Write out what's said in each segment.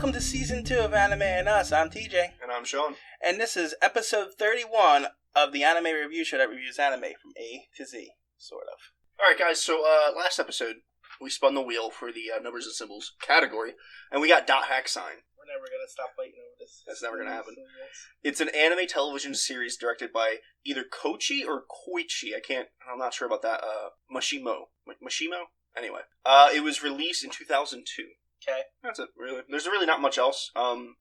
welcome to Season 2 of Anime and Us. I'm TJ. And I'm Sean. And this is episode 31 of the anime review show that reviews anime from A to Z, sort of. Alright guys, so last episode, we spun the wheel for the numbers and symbols category, and we got .HackSign. We're never going to stop fighting over this. That's never going to happen. It's an anime television series directed by either Koichi or Koichi. I'm not sure about that. Mashimo? Anyway. It was released in 2002. Okay. That's it, really. There's really not much else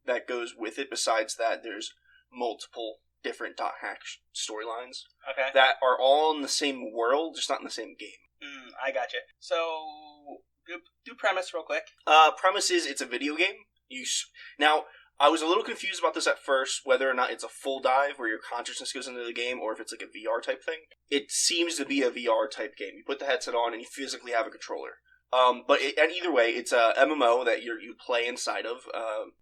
that goes with it besides that there's multiple different .hack storylines. Okay. That are all in the same world, just not in the same game. I gotcha. So, do premise real quick. Premise is it's a video game. Now, I was a little confused about this at first, whether or not it's a full dive where your consciousness goes into the game, or if it's like a VR type thing. It seems to be a VR type game. You put the headset on and you physically have a controller. But either way, it's a MMO that you play inside of.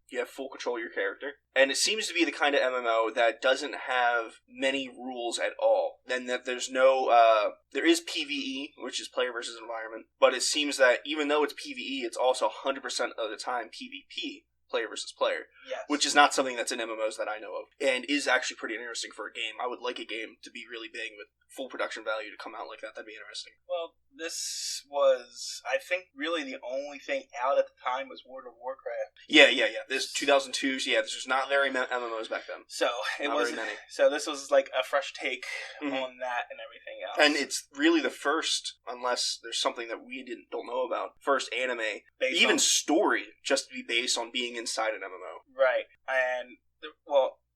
You have full control of your character. And it seems to be the kind of MMO that doesn't have many rules at all. And that there's no, there is PvE, which is player versus environment. But it seems that even though it's PvE, it's also 100% of the time PvP. Player versus player, yes. Which is not something that's in MMOs that I know of, and is actually pretty interesting for a game. I would like a game to be really big with full production value to come out like that. That'd be interesting. Well, this was, I think, really the only thing out at the time was World of Warcraft. Yeah. This 2002. Yeah, this was not very MMOs back then. So it was. So this was like a fresh take on that and everything else. And it's really the first, unless there's something that we don't know about, first anime, even story, just to be based on being inside an MMO. Right. And,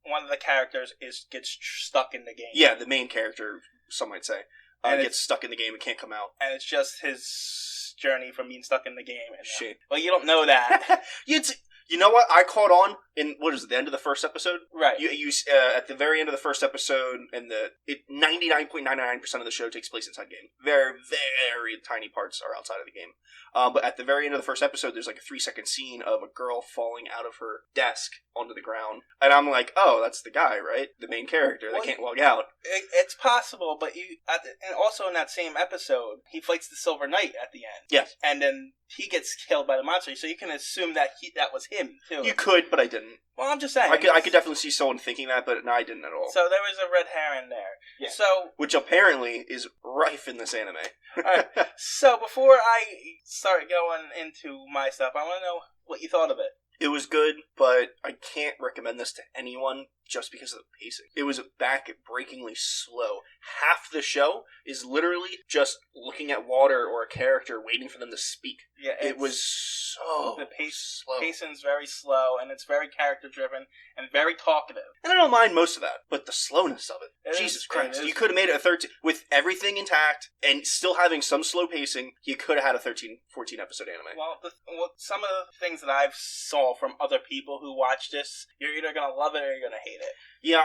one of the characters gets stuck in the game. Yeah, the main character, some might say, gets stuck in the game and can't come out. And it's just his journey from being stuck in the game. And, shit. Well, you don't know that. You know what? I caught on in, the end of the first episode? Right. You at the very end of the first episode, and 99.99% of the show takes place inside game. Very, very tiny parts are outside of the game. But at the very end of the first episode, there's like a 3-second scene of a girl falling out of her desk onto the ground. And I'm like, oh, that's the guy, right? The main character that can't log out. It's possible, but and also in that same episode, he fights the Silver Knight at the end. Yes. And then he gets killed by the monster, so you can assume that that was him, too. You could, but I didn't. Well, I'm just saying. I could definitely see someone thinking that, but no, I didn't at all. So there was a red herring there. Yeah. So, which apparently is rife in this anime. Alright, so before I start going into my stuff, I want to know what you thought of it. It was good, but I can't recommend this to anyone just because of the pacing. It was back-breakingly slow. Half the show is literally just looking at water or a character waiting for them to speak. Yeah, it was so slow. The pacing's very slow, and it's very character-driven and very talkative. And I don't mind most of that, but the slowness of it. Jesus Christ. You could have made it a 13... With everything intact and still having some slow pacing, you could have had a 13, 14-episode anime. Well, some of the things that I've saw from other people who watch this, you're either going to love it or you're going to hate it. Yeah,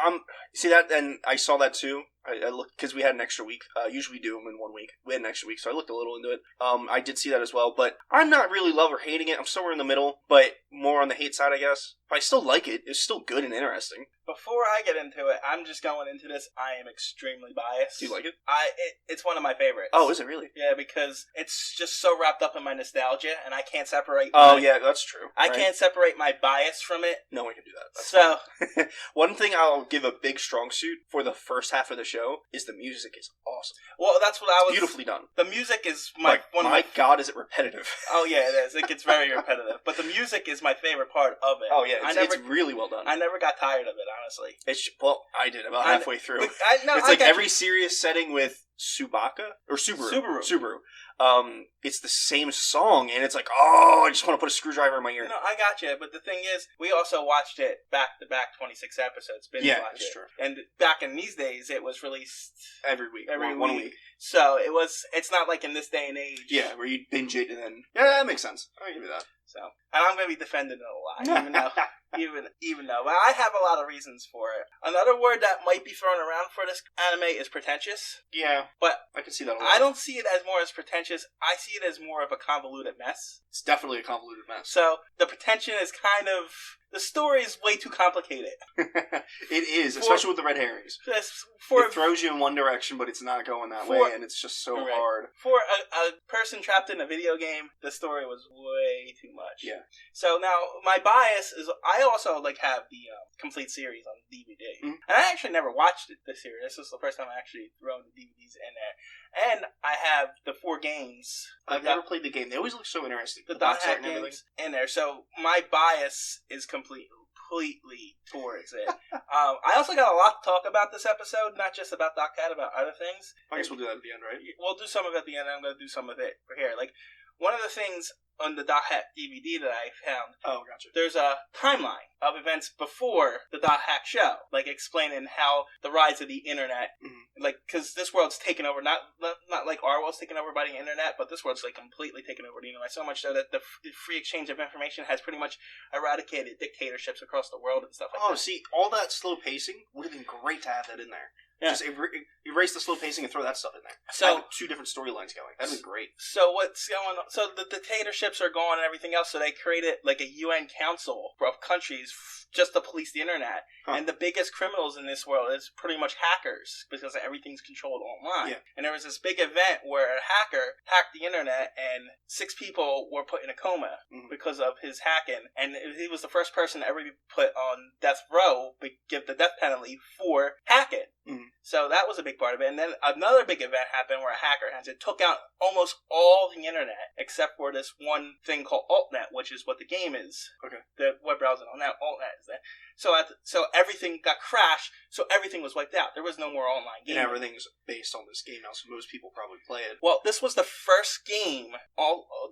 see that, and I saw that too. I looked, because we had an extra week. Usually we do them in 1 week. We had an extra week, so I looked a little into it. I did see that as well, but I'm not really love or hating it. I'm somewhere in the middle, but more on the hate side, I guess. But I still like it. It's still good and interesting. Before I get into it, I'm just going into this. I am extremely biased. Do you like it? It's one of my favorites. Oh, is it really? Yeah, because it's just so wrapped up in my nostalgia, and I can't separate. Yeah, that's true. I can't separate my bias from it. No one can do that. That's one thing I'll give a big strong suit for the first half of the show is the music is awesome. Well, that's what I was. Beautifully done. The music is God, is it repetitive? Oh yeah, it is. It gets very repetitive. But the music is my favorite part of it. Oh yeah, it's really well done. I never got tired of it, honestly. I did about halfway through. It's like every serious setting with Subaru. It's the same song, and it's like, I just want to put a screwdriver in my ear. No, I got you, but the thing is, we also watched it back to back, 26 episodes. That's true. And back in these days, it was released every week, one week. So it's not like in this day and age. Yeah, where you binge it and then that makes sense. I give you that. So, and I'm going to be defending it a lot, even though, but I have a lot of reasons for it. Another word that might be thrown around for this anime is pretentious. Yeah, but I can see that a lot. I don't see it as more as pretentious. I see it as more of a convoluted mess. It's definitely a convoluted mess. So the pretension is kind of the story is way too complicated. It is, especially with the red herrings. It throws you in one direction, but it's not going that way, and it's just so hard. For a person trapped in a video game, the story was way too much. Yeah. So now, my bias is, I also have the complete series on DVD. Mm-hmm. And I actually never watched the series. This is the first time I actually thrown the DVDs in there. And I have the 4 games. I've never played the game. They always look so interesting. The dot hack games in there. So my bias is completely towards it. I also got a lot to talk about this episode, not just about Doc Cat, about other things. I guess we'll do that at the end, right? We'll do some of it at the end, and I'm going to do some of it here. One of the things on the Dot Hack DVD that I found. Oh, gotcha. There's a timeline of events before the Dot Hack show, explaining how the rise of the internet, because this world's taken over, not like our world's taken over by the internet, but this world's completely taken over the internet, so much so that the free exchange of information has pretty much eradicated dictatorships across the world and stuff like that. Oh, see, all that slow pacing would have been great to have that in there. Yeah. Just erase the slow pacing and throw that stuff in there. So have 2 different storylines going. That'd be great. So what's going on? So the dictatorships are gone and everything else. So they created a UN council of countries just to police the internet. Huh. And the biggest criminals in this world is pretty much hackers because everything's controlled online. Yeah. And there was this big event where a hacker hacked the internet and 6 people were put in a coma because of his hacking. And he was the first person to ever be put on death row, give the death penalty for hacking. Mm-hmm. So that was a big part of it. And then another big event happened where a hacker took out almost all the internet except for this one thing called AltNet, which is what the game is. Okay. The web browser on that AltNet is there. So everything got crashed, so everything was wiped out. There was no more online gaming. And everything's based on this game now, so most people probably play it. Well, this was the first game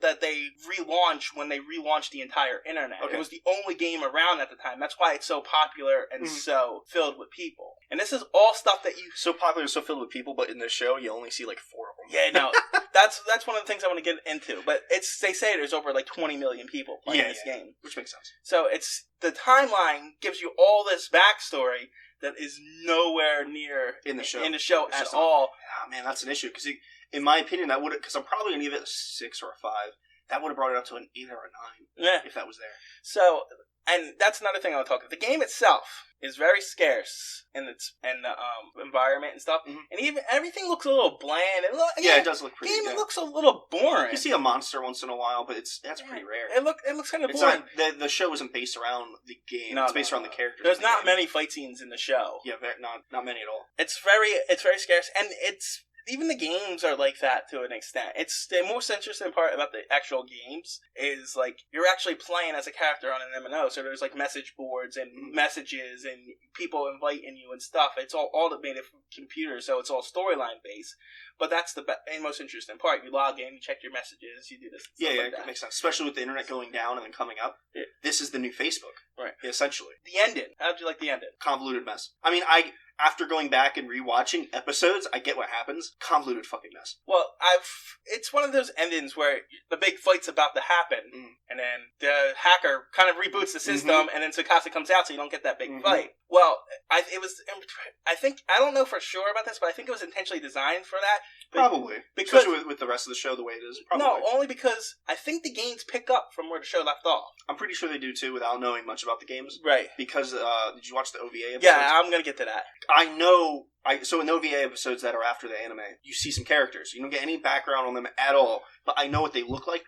that they relaunched when they relaunched the entire internet. Okay. It was the only game around at the time. That's why it's so popular and so filled with people. And this is all stuff that you... So popular, so filled with people, but in this show, you only see 4 of them. Yeah, no. that's one of the things I want to get into. But they say there's over 20 million people playing this game. Which makes sense. So the timeline gives you all this backstory that is nowhere near in the show at all. Oh, man, that's an issue. Because in my opinion, that would have... Because I'm probably going to give it a 6 or a 5. That would have brought it up to an 8 or a 9 if that was there. So... And that's another thing I want to talk about. The game itself is very scarce in the environment and stuff, and even everything looks a little bland. It does look pretty. It looks a little boring. You see a monster once in a while, but that's pretty rare. It looks kind of boring. The show isn't based around the game. It's based around the characters. There's not many fight scenes in the show. Yeah, not many at all. It's very scarce, and even the games are like that to an extent. It's the most interesting part about the actual games is you're actually playing as a character on an MMO. So there's message boards and messages and people inviting you and stuff. It's all automated from computers, so it's all storyline based. But that's the most interesting part. You log in, you check your messages, you do this. It makes sense. Especially with the internet going down and then coming up. Yeah. This is the new Facebook, right? Essentially. The ending. How'd you like the ending? Convoluted mess. I mean, after going back and rewatching episodes, I get what happens. Convoluted fucking mess. Well, it's one of those endings where the big fight's about to happen, and then the hacker kind of reboots the system, and then Tsukasa comes out, so you don't get that big fight. Well, I don't know for sure about this, but I think it was intentionally designed for that. Probably. Because, especially with the rest of the show the way it is. Probably. No, only because I think the games pick up from where the show left off. I'm pretty sure they do too, without knowing much about the games. Right. Because, did you watch the OVA episodes? Yeah, I'm going to get to that. I know... So in the OVA episodes that are after the anime, you see some characters. You don't get any background on them at all, but I know what they look like.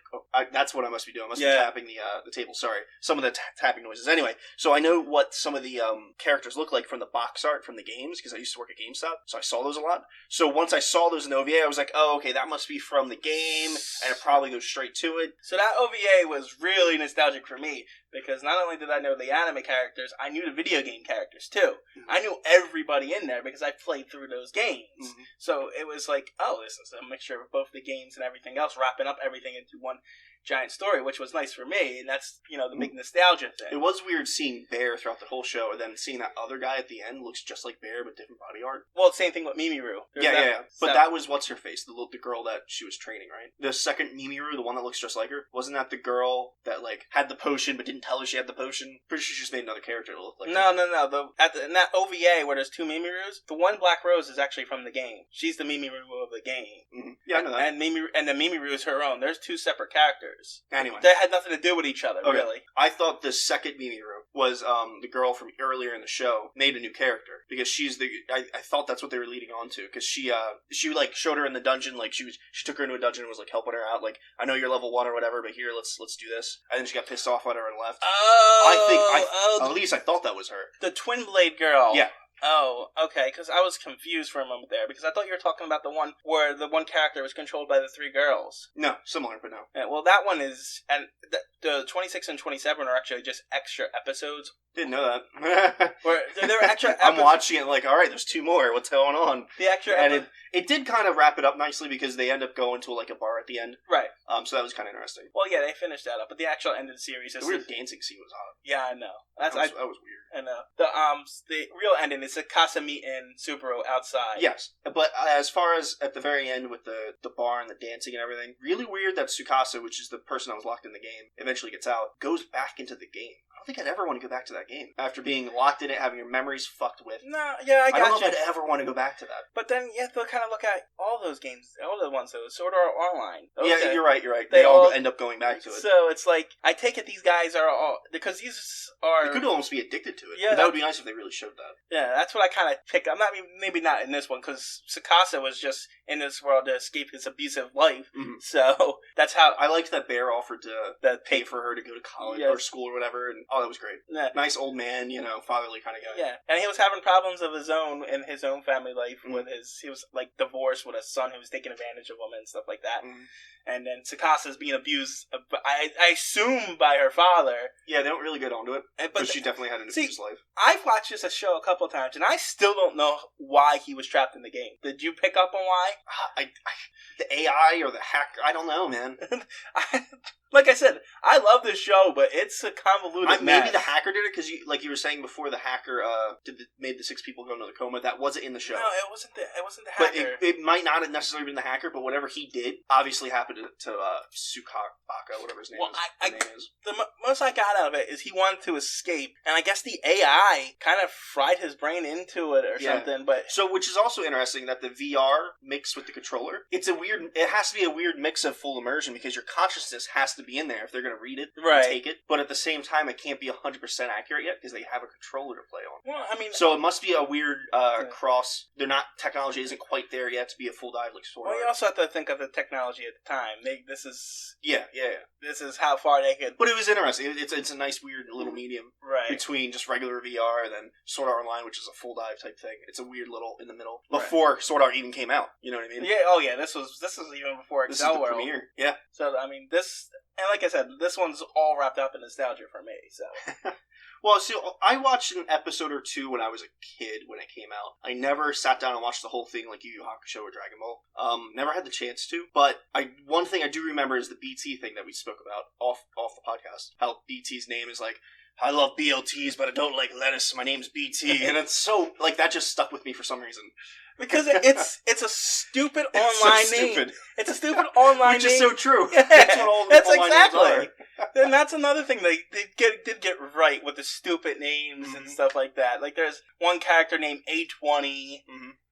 That's what I must be doing. I must be tapping the table. Sorry. Some of the tapping noises. Anyway, so I know what some of the characters look like from the box art from the games, because I used to work at GameStop, so I saw those a lot. So once I saw those in the OVA, I was like, oh, okay, that must be from the game, and it probably goes straight to it. So that OVA was really nostalgic for me, because not only did I know the anime characters, I knew the video game characters, too. I knew everybody in there, because I played through those games. So it was like, oh, this is a mixture of both the games and everything else, wrapping up everything into one giant story, which was nice for me, and that's, the big nostalgia thing. It was weird seeing Bear throughout the whole show, and then seeing that other guy at the end looks just like Bear, but different body art. Well, same thing with Mimiru. But that was what's-her-face, the girl that she was training, right? The second Mimiru, the one that looks just like her, wasn't that the girl that, had the potion, but didn't tell her she had the potion? Pretty sure she just made another character to look like her. No. In that OVA, where there's 2 Mimirus, the one Black Rose is actually from the game. She's the Mimiru of the game. Yeah, I know that. And the Mimiru is her own. There's 2 separate characters. Anyway. They had nothing to do with each other, really. I thought the second Mimiru was the girl from earlier in the show made a new character because she's the. I thought that's what they were leading on to because she like showed her in the dungeon, like she took her into a dungeon and was like helping her out, like I know you're level 1 or whatever, but here let's do this, and then she got pissed off at her and left. At least I thought that was her, the Twin Blade girl. Yeah. Oh, okay, because I was confused for a moment there, because I thought you were talking about the one where the one character was controlled by the 3 girls. No, similar, but no. Yeah, well, that one is, and the 26 and 27 are actually just extra episodes. Didn't know that. Where there were extra episodes. I'm watching it like, alright, there's 2 more, what's going on? The extra and it did kind of wrap it up nicely because they end up going to like a bar at the end. Right. So that was kind of interesting. Well, yeah, they finished that up, but the actual end of the series is... The weird dancing scene was hot. Yeah, I know. That was weird. I know. The real ending is Tsukasa meeting Subaru outside. Yes, but as far as at the very end with the bar and the dancing and everything, really weird that Tsukasa, which is the person that was locked in the game, eventually gets out, goes back into the game. I don't think I'd ever want to go back to that game after being locked in it, having your memories fucked with. No, yeah, I don't know if I'd ever want to go back to that. But then you have to kind of look at all those games, all the ones that was Sword Art Online. Yeah, you're right. They all end up going back to it. So it's like, I take it these guys are all, because these are... You could almost be addicted to it. Yeah, that would be nice if they really showed that. Yeah, that's what I kind of pick. I'm not, maybe not in this one, because Tsukasa was just in this world to escape his abusive life. Mm-hmm. So that's how... I liked that Bear offered to pay for her to go to college or school or whatever, and that was great. Yeah. Nice old man, fatherly kind of guy. Yeah, and he was having problems of his own in his own family life with he was like divorced with a son who was taking advantage of him and stuff like that. Mm-hmm. And then Tsukasa is being abused, I assume, by her father. Yeah, they don't really get onto it, but she definitely had an abused life. I've watched this show a couple of times, and I still don't know why he was trapped in the game. Did you pick up on why? The AI or the hacker, I don't know, man. Like I said, I love this show, but it's a convoluted mess. Maybe the hacker did it, because like you were saying before, the hacker made the 6 people go into the coma. That wasn't in the show. No, it wasn't the hacker. But it might not have necessarily been the hacker, but whatever he did obviously happened to Tsukasa, whatever his name is. The most I got out of it is he wanted to escape, and I guess the AI kind of fried his brain into it or something. But which is also interesting that the VR mixed with the controller. It has to be a weird mix of full immersion, because your consciousness has to be in there if they're going to read it and take it. But at the same time, it can't be 100% accurate yet because they have a controller to play on. Well, I mean, so it must be a weird cross. Technology isn't quite there yet to be a full dive like Sword Art. Well, you also have to think of the technology at the time. This is how far they could. But it was interesting. It's a nice weird little medium between just regular VR and then Sword Art Online, which is a full dive type thing. It's a weird little in the middle before Sword Art even came out. You know what I mean? Yeah. Oh yeah. This was even before Excel World premiere. Yeah. So I mean this. And like I said, this one's all wrapped up in nostalgia for me, so... Well, so I watched an episode or 2 when I was a kid when it came out. I never sat down and watched the whole thing like Yu Yu Hakusho or Dragon Ball. Never had the chance to. But one thing I do remember is the BT thing that we spoke about off the podcast. How BT's name is like, I love BLTs, but I don't like lettuce. My name's BT. And it's so, like, that just stuck with me for some reason. Because it's a stupid online name. It's a stupid online Which name. Which is so true. Yeah. That's what all the online names are. Then that's another thing they did get right with the stupid names and stuff like that. Like there's one character named A20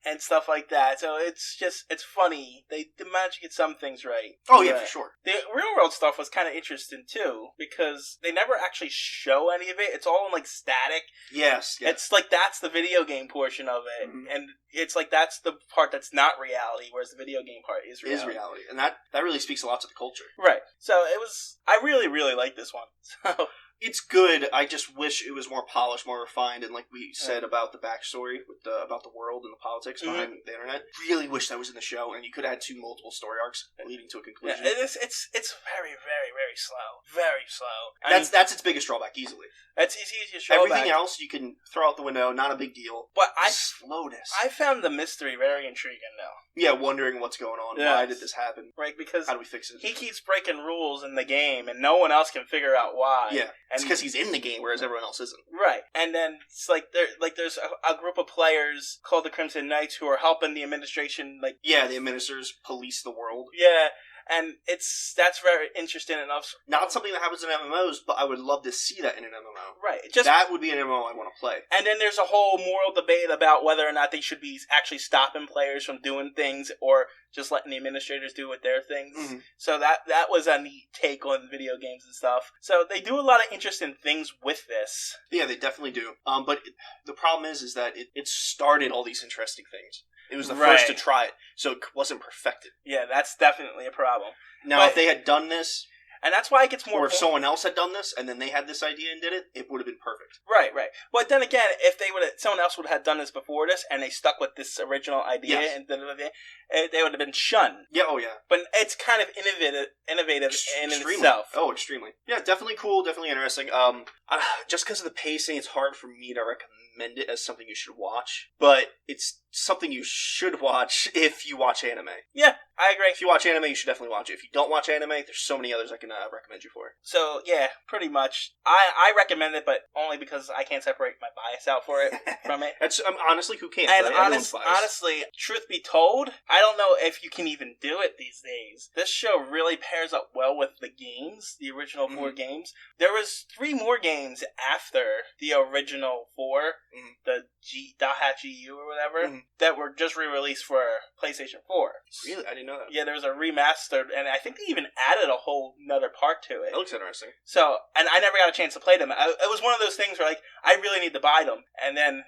and stuff like that. So it's funny. They managed to get some things right. Oh yeah, for sure. The real world stuff was kind of interesting too, because they never actually show any of it. It's all in like static. Yes. It's like that's the video game portion of it, and it's like that's the part that's not reality, whereas the video game part is reality. And that really speaks a lot to the culture. Right. So I really, really like this one. So it's good. I just wish it was more polished, more refined, and like we said about the backstory about the world and the politics behind the internet. Really wish that was in the show, and you could have had 2 multiple story arcs leading to a conclusion. Yeah, it's very, very, very slow. Very slow. That's its biggest drawback, easily. That's easy to show. Everything else you can throw out the window, not a big deal. But slowness. I found the mystery very intriguing, though. Yeah, wondering what's going on. Yes. Why did this happen? Right, because how do we fix it? He keeps breaking rules in the game, and no one else can figure out why. Yeah, it's because he's in the game, whereas everyone else isn't. Right, and then it's like there's a group of players called the Crimson Knights who are helping the administration. The administrators police the world. Yeah. And that's very interesting enough. Not something that happens in MMOs, but I would love to see that in an MMO. Right. That would be an MMO I want to play. And then there's a whole moral debate about whether or not they should be actually stopping players from doing things or just letting the administrators do with their things. Mm-hmm. So that was a neat take on video games and stuff. So they do a lot of interesting things with this. Yeah, they definitely do. But the problem is that it started all these interesting things. It was the first to try it, so it wasn't perfected. Yeah, that's definitely a problem. Now, if they had done this... And that's why it gets more... Or if someone else had done this, and then they had this idea and did it, it would have been perfect. Right. But then again, if someone else would have done this before this, and they stuck with this original idea, and they would have been shunned. Yeah, oh yeah. But it's kind of innovative in itself. Oh, extremely. Yeah, definitely cool, definitely interesting. Just because of the pacing, it's hard for me to recommend it as something you should watch. But it's something you should watch if you watch anime. Yeah, I agree. If you watch anime, you should definitely watch it. If you don't watch anime, there's so many others I can recommend you for. So, yeah, pretty much. I recommend it, but only because I can't separate my bias out for it from it. Honestly, who can? And honestly, truth be told, I don't know if you can even do it these days. This show really pairs up well with the games, the original 4 games. There was 3 more games after the original 4, the .GU or whatever, that were just re-released for PlayStation 4. Really? I didn't know that. Yeah, there was a remastered, and I think they even added a whole nother part to it. That looks interesting. So, and I never got a chance to play them. It was one of those things where, like, I really need to buy them. And then,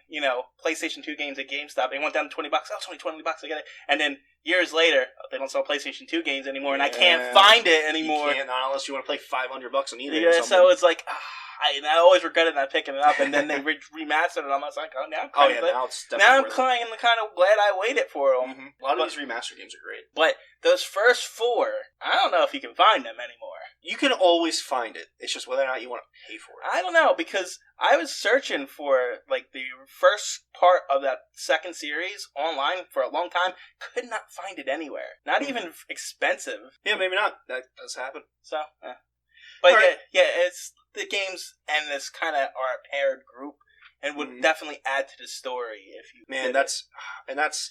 PlayStation 2 games at GameStop, they went down to $20. Oh, it's only $20, I get it. And then years later, they don't sell PlayStation 2 games anymore, and I can't find it anymore. You can't, not unless you want to play $500 on eBay or something. So it's like... I always regretted not picking it up, and then they remastered it. I was like, now I'm kind of glad I waited for them. Mm-hmm. A lot of these remastered games are great. But those first 4, I don't know if you can find them anymore. You can always find it. It's just whether or not you want to pay for it. I don't know, because I was searching for like the first part of that second series online for a long time. Could not find it anywhere. Not even expensive. Yeah, maybe not. That does happen. So, But it's the games and this kind of are a paired group and would definitely add to the story if you. Man, that's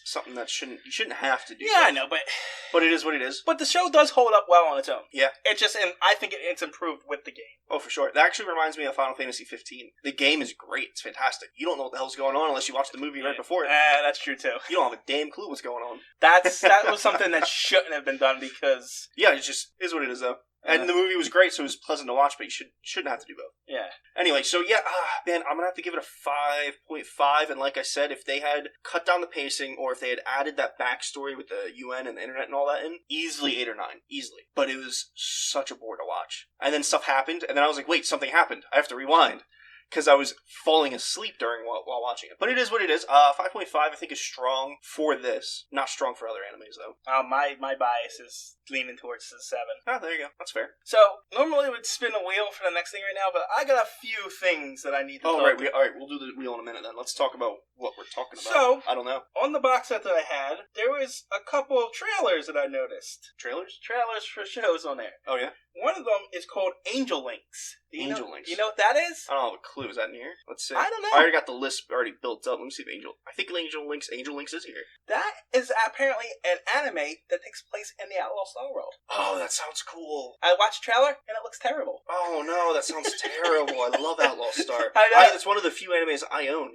something that you shouldn't have to do. Yeah, I know, but it is what it is. But the show does hold up well on its own. Yeah, and I think it's improved with the game. Oh, for sure. That actually reminds me of Final Fantasy 15. The game is great. It's fantastic. You don't know what the hell's going on unless you watch the movie right before it. That's true too. You don't have a damn clue what's going on. That was something that shouldn't have been done because. Yeah, it just is what it is though. And the movie was great, so it was pleasant to watch, but you shouldn't have to do both. Yeah. Anyway, so yeah, man, I'm going to have to give it a 5.5, and like I said, if they had cut down the pacing, or if they had added that backstory with the UN and the internet and all that in, easily 8 or 9. Easily. But it was such a bore to watch. And then stuff happened, and then I was like, wait, something happened. I have to rewind. Because I was falling asleep while watching it. But it is what it is. 5.5 I think is strong for this. Not strong for other animes, though. My bias is leaning towards the 7. Oh, there you go. That's fair. So, normally we'd spin a wheel for the next thing right now, but I got a few things that I need to talk about. All right, we'll do the wheel in a minute then. Let's talk about what we're talking about. So, I don't know. On the box set that I had, there was a couple of trailers that I noticed. Trailers? Trailers for shows on there. Oh, yeah? One of them is called Angel Links. Angel Links. You know what that is? I don't have a clue. Is that in here? Let's see. I don't know. I already got the list already built up. Let me see if I think Angel Links is here. That is apparently an anime that takes place in the Outlaw Star World. Oh, that sounds cool. I watched the trailer, and it looks terrible. Oh, no, that sounds terrible. I love Outlaw Star. It's one of the few animes I own.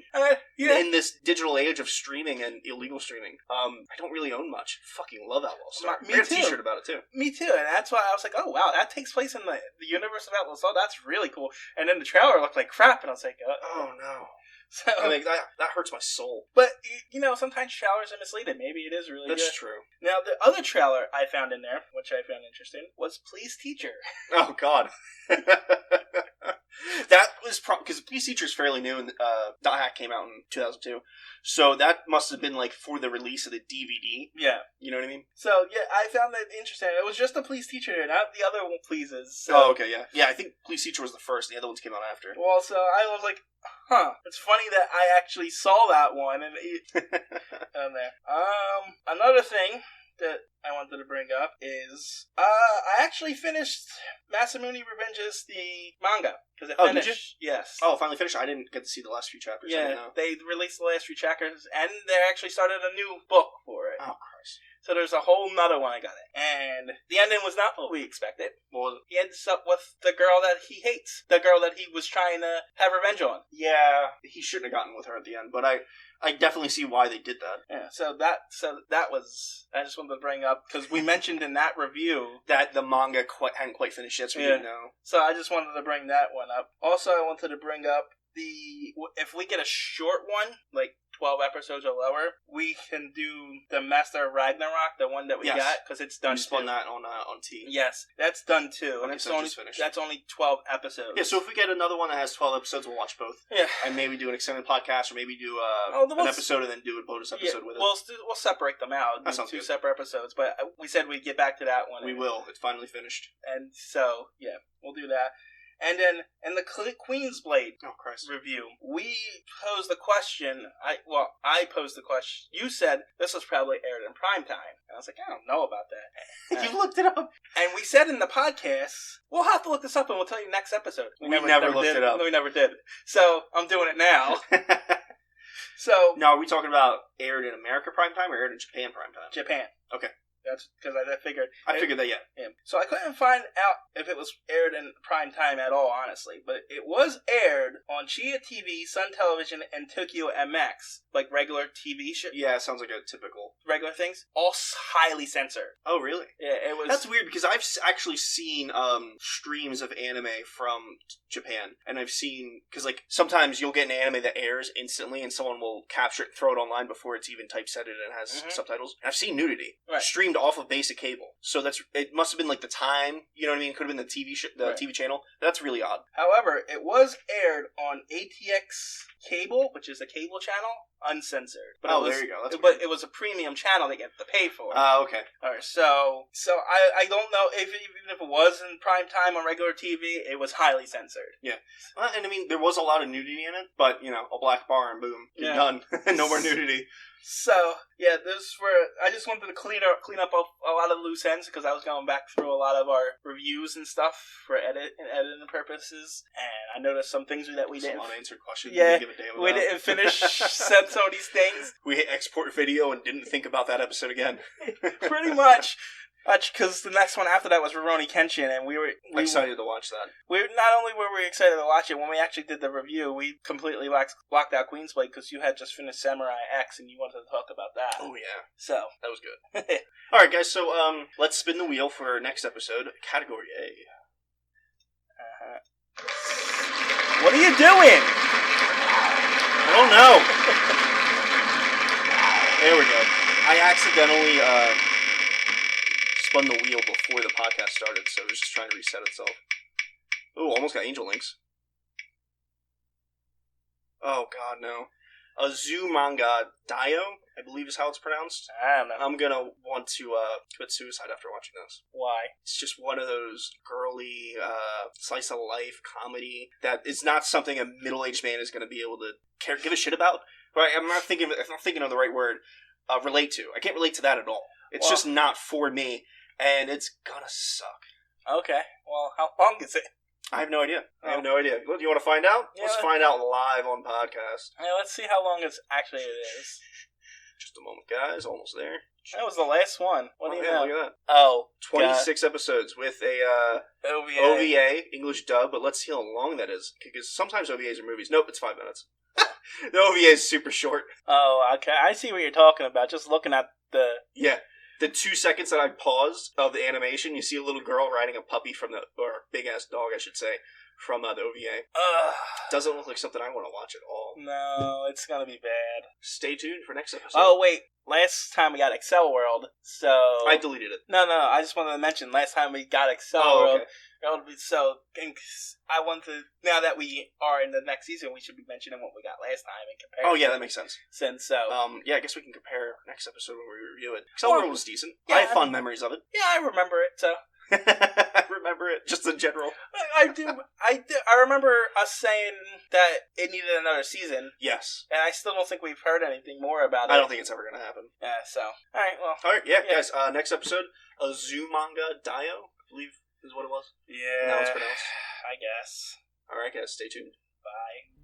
In this digital age of streaming and illegal streaming. I don't really own much. Fucking love Outlaw Star. Me too. I got a t-shirt about it, too. Me too, and that's why I was like, oh, wow, that takes place in the universe of Outlaw Star. That's really cool. And then the trailer looked like crap, and I was like, oh, no. So, that hurts my soul. But, sometimes trailers are misleading. Maybe it is really good. That's true. Now, the other trailer I found in there, which I found interesting, was Please Teacher. Oh, God. That was because Please Teacher is fairly new, and .hack came out in 2002. So that must have been like for the release of the DVD. Yeah. You know what I mean? So, yeah, I found that interesting. It was just the Please Teacher, not the other one, Pleases. So. Oh, okay, yeah. Yeah, I think Please Teacher was the first. The other ones came out after. Well, so I was like, it's funny that I actually saw that one and on there. Another thing that I wanted to bring up is I actually finished Masamune Revengeance, the manga, because it Oh, finished. did you? Yes. Oh, finally finished. I didn't get to see the last few chapters. I didn't Yeah, know. they released the last few chapters, and they actually started a new book for it. Oh, Christ. So there's a whole nother one I got it. And the ending was not what we expected. Well, He ends up with the girl that he hates. The girl that he was trying to have revenge on. yeah, he shouldn't have gotten with her at the end, but I definitely see why they did that. Yeah, so that was, I just wanted to bring up, because we mentioned in that review. That the manga hadn't quite finished yet, so we didn't know. So I just wanted to bring that one up. Also, I wanted to bring up if we get a short one, like 12 episodes or lower, we can do the Master of Ragnarok, the one that we got, because it's done. We spun too. that on T. Yes, that's done too, and Okay, it's so only just finished. that's only 12 episodes. Yeah, so if we get another one that has 12 episodes, we'll watch both. Yeah, And maybe do an extended podcast, or maybe do an episode and then do a bonus episode with it. We'll separate them out. That sounds two good. separate episodes, but we said we'd get back to that one. We will. It's finally finished. And so, yeah, we'll do that. And then in the Queen's Blade review, we posed the question. I posed the question. You said this was probably aired in primetime. And I was like, I don't know about that. You looked it up. And we said in the podcast, we'll have to look this up and we'll tell you next episode. We never looked it up. No, we never did. So I'm doing it now. So now, are we talking about aired in America primetime or aired in Japan primetime? Japan. Okay. That's because I figured. I figured that, yeah. So I couldn't find out if it was aired in prime time at all, honestly. But it was aired on Chia TV, Sun Television, and Tokyo MX, like regular TV show. Yeah, it sounds like a typical regular things. All highly censored. Oh, really? Yeah, it was. That's weird because I've actually seen streams of anime from Japan, and I've seen because like sometimes you'll get an anime that airs instantly, and someone will capture it, and throw it online before it's even typesetted and has subtitles. And I've seen nudity streamed off of basic cable, so it must have been like the time. You know what I mean? Could have been the TV channel. That's really odd. However, it was aired on ATX Cable, which is a cable channel, uncensored. But there you go. But it was a premium channel that you have to pay for. Okay. All right. So I don't know if even if it was in prime time on regular TV, it was highly censored. Yeah. And I mean, there was a lot of nudity in it, but a black bar and boom, you're done. No more nudity. So yeah, I just wanted to clean up a lot of loose ends because I was going back through a lot of our reviews and stuff for editing purposes, and I noticed some things that we didn't. A lot of answered questions. Yeah, we didn't finish said some of these things. We hit export video and didn't think about that episode again. Pretty much. Because the next one after that was Rurouni Kenshin, and we were excited to watch that. Not only were we excited to watch it, when we actually did the review, we completely blocked out Queen's Blade because you had just finished Samurai X and you wanted to talk about that. Oh yeah, so that was good. All right, guys. So let's spin the wheel for our next episode, Category A. What are you doing? I don't know. There we go. I accidentally spun the wheel before the podcast started, so it was just trying to reset itself. Ooh, almost got Angel Links. Oh god, no. Azumanga Daioh, I believe is how it's pronounced. I don't know. I'm gonna want to commit suicide after watching this. Why? It's just one of those girly, slice of life comedy that is not something a middle-aged man is gonna be able to give a shit about. Right? I'm not thinking of the right word. Relate to. I can't relate to that at all. It's just not for me. And it's gonna suck. Okay. Well, how long is it? I have no idea. Well, do you want to find out? Yeah, let's find out live on podcast. Yeah, let's see how long it is. Just a moment, guys. Almost there. That was the last one. What do you know? Look at that. Oh, 26 episodes with a OVA, English dub, but let's see how long that is. Because sometimes OVAs are movies. Nope, it's 5 minutes. The OVA is super short. Oh, okay. I see what you're talking about. Just looking at the... Yeah. The 2 seconds that I paused of the animation, you see a little girl riding a puppy or big-ass dog, I should say, from the OVA. Doesn't look like something I want to watch at all. No, it's going to be bad. Stay tuned for next episode. Oh, wait. Last time we got Excel World, so... I deleted it. No, I just wanted to mention, last time we got Excel World... Okay. So, I want to... Now that we are in the next season, we should be mentioning what we got last time and compare. Oh, yeah, that makes sense. So... yeah, I guess we can compare next episode when we review it. Excel World was decent. Yeah, I have fond memories of it. Yeah, I remember it, so... I remember it, just in general. I do. I remember us saying that it needed another season. Yes. And I still don't think we've heard anything more about it. I don't think it's ever going to happen. Yeah, so... Alright, well... Alright, yeah, guys, next episode, Azumanga Daioh, I believe is what it was. Yeah. Now it's pronounced. I guess. All right, guys, stay tuned. Bye.